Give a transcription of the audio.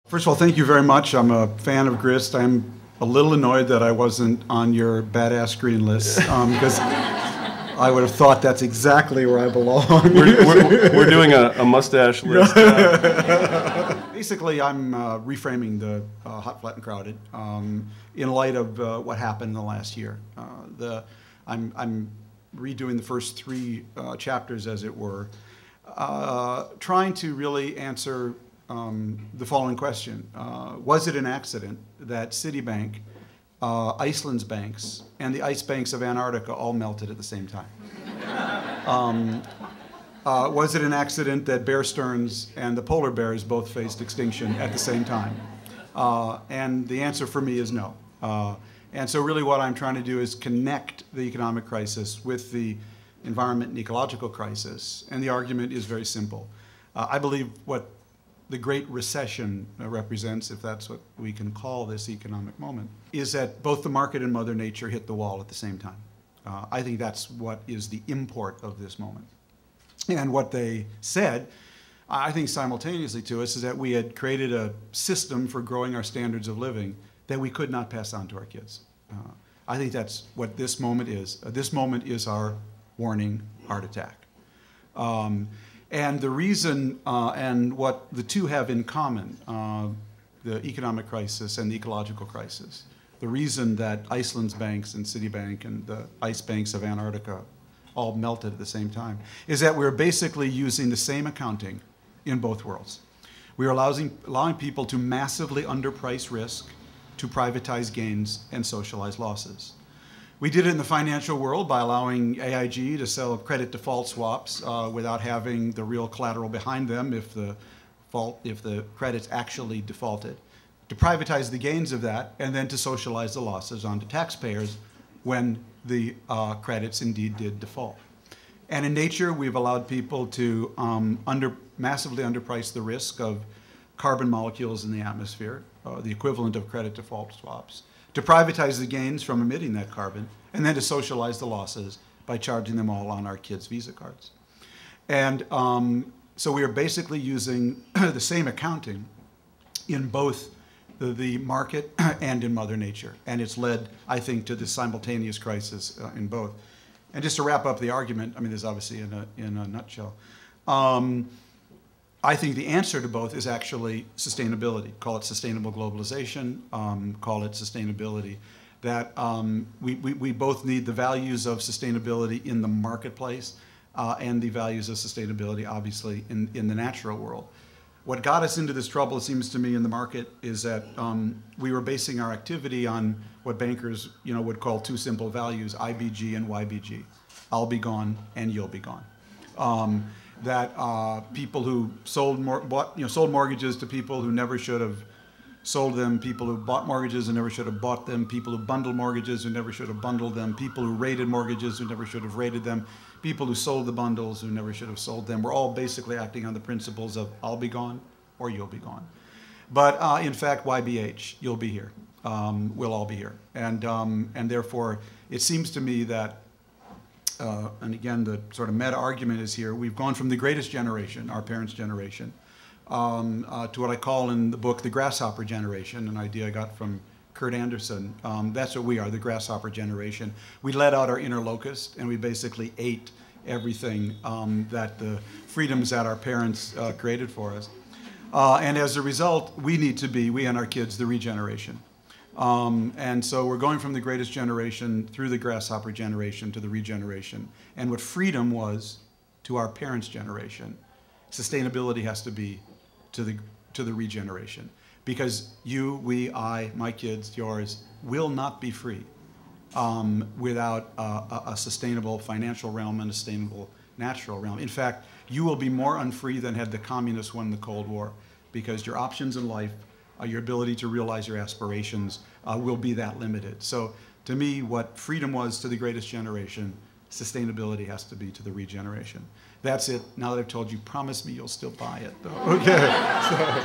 First of all, thank you very much. I'm a fan of Grist. I'm a little annoyed that I wasn't on your badass green list because I would have thought that's exactly where I belong. We're doing a mustache list. Basically, I'm reframing the Hot, Flat, and Crowded in light of what happened in the last year. I'm redoing the first three chapters, as it were, trying to really answer the following question. Was it an accident that Citibank, Iceland's banks, and the ice banks of Antarctica all melted at the same time? Was it an accident that Bear Stearns and the polar bears both faced extinction at the same time? And the answer for me is no. And so really what I'm trying to do is connect the economic crisis with the environment and ecological crisis. And the argument is very simple. I believe what the Great Recession represents, if that's what we can call this economic moment, is that both the market and Mother Nature hit the wall at the same time. I think that's what is the import of this moment. And what they said, I think simultaneously to us, is that we had created a system for growing our standards of living that we could not pass on to our kids. I think that's what this moment is. This moment is our warning heart attack. And the reason, and what the two have in common, the economic crisis and the ecological crisis, the reason that Iceland's banks and Citibank and the ice banks of Antarctica all melted at the same time, is that we're basically using the same accounting in both worlds. We are allowing people to massively underprice risk, to privatize gains, and socialize losses. We did it in the financial world by allowing AIG to sell credit default swaps without having the real collateral behind them if the credits actually defaulted, to privatize the gains of that, and then to socialize the losses onto taxpayers when the credits indeed did default. And in nature, we've allowed people to massively underprice the risk of carbon molecules in the atmosphere, the equivalent of credit default swaps, to privatize the gains from emitting that carbon, and then to socialize the losses by charging them all on our kids' Visa cards. And so we are basically using the same accounting in both the market and in Mother Nature. And it's led, I think, to this simultaneous crisis in both. And just to wrap up the argument, I mean, this is obviously in a nutshell. I think the answer to both is actually sustainability. Call it sustainable globalization, call it sustainability. That we both need the values of sustainability in the marketplace and the values of sustainability, obviously, in the natural world. What got us into this trouble, it seems to me, in the market is that we were basing our activity on what bankers would call two simple values, IBG and YBG. I'll be gone and you'll be gone. That people who sold mortgages to people who never should have sold them, people who bought mortgages who never should have bought them, people who bundled mortgages who never should have bundled them, people who rated mortgages who never should have rated them, people who sold the bundles who never should have sold them. We're all basically acting on the principles of I'll be gone or you'll be gone. But in fact, YBH, you'll be here. We'll all be here. And therefore, it seems to me that and again, the sort of meta argument is here. We've gone from the greatest generation, our parents' generation, to what I call in the book the grasshopper generation, an idea I got from Kurt Anderson. That's what we are, the grasshopper generation. We let out our inner locust, and we basically ate everything that the freedoms that our parents created for us. And as a result, we need to be, we and our kids, the regeneration. And so we're going from the greatest generation through the grasshopper generation to the regeneration. And what freedom was to our parents' generation, sustainability has to be to the regeneration. Because you, we, I, my kids, yours, will not be free without a sustainable financial realm and a sustainable natural realm. In fact, you will be more unfree than had the communists won the Cold War, because your options in life, your ability to realize your aspirations will be that limited. So to me, what freedom was to the greatest generation, sustainability has to be to the regeneration. That's it. Now that I've told you, promise me you'll still buy it, though. Okay. So.